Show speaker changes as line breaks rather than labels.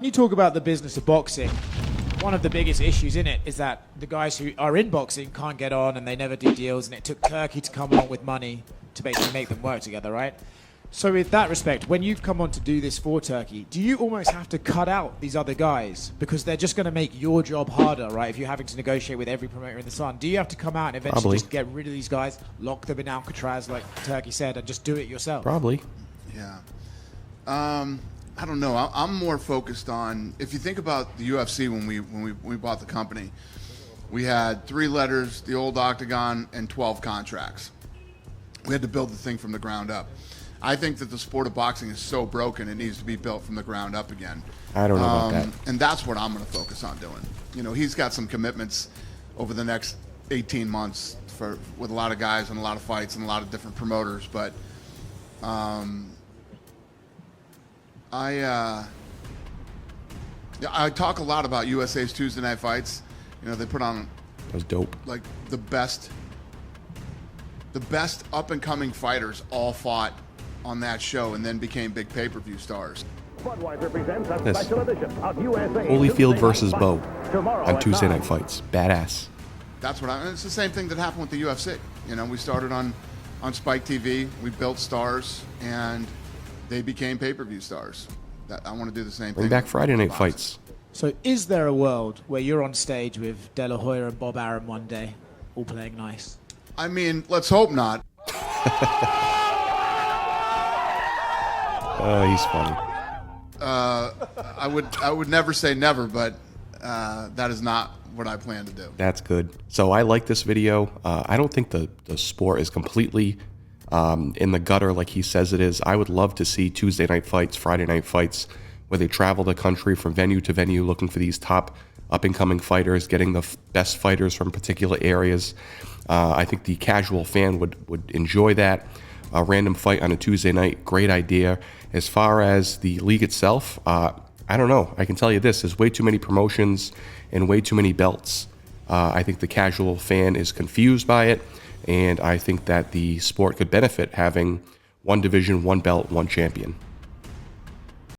You talk about the business of boxing. One of the biggest issues in it is that the guys who are in boxing can't get on and they never do deals, and it took Turki to come along with money to basically make them work together, right? So with that respect, when you've come on to do this for Turki, do you almost have to cut out these other guys because they're just going to make your job harder, right? If you're having to negotiate with every promoter in the sun, do you have to come out and eventually just get rid of these guys, lock them in Alcatraz, like Turki said, and just do it yourself?
Probably.
Yeah. I don't know. I'm more focused on, if you think about the UFC when we bought the company, we had 3 letters, the old octagon, and 12 contracts. We had to build the thing from the ground up. I think that the sport of boxing is so broken, it needs to be built from the ground up again.
I don't know about that.
And that's what I'm going to focus on doing. You know, he's got some commitments over the next 18 months with a lot of guys and a lot of fights and a lot of different promoters. But I talk a lot about USA's Tuesday night fights. You know, they put on,
That was dope.
like, the best up-and-coming fighters all fought on that show and then became big pay-per-view stars.
This Holyfield versus Bo on Tuesday Night Fights. Badass.
That's what it's the same thing that happened with the UFC. You know, we started on Spike TV, we built stars, and they became pay-per-view stars. I want to do the same thing.
Bring back Friday Night Fights.
So is there a world where you're on stage with De La Hoya and Bob Arum one day, all playing nice?
I mean, let's hope not.
He's funny.
I would never say never, but that is not what I plan to do.
That's good. So I like this video. I don't think the sport is completely in the gutter like he says it is. I would love to see Tuesday night fights, Friday night fights, where they travel the country from venue to venue looking for these top up-and-coming fighters, getting the best fighters from particular areas. I think the casual fan would enjoy that. A random fight on a Tuesday night, great idea. As far as the league itself, I don't know. I can tell you this, there's way too many promotions and way too many belts. I think the casual fan is confused by it, and I think that the sport could benefit having one division, one belt, one champion.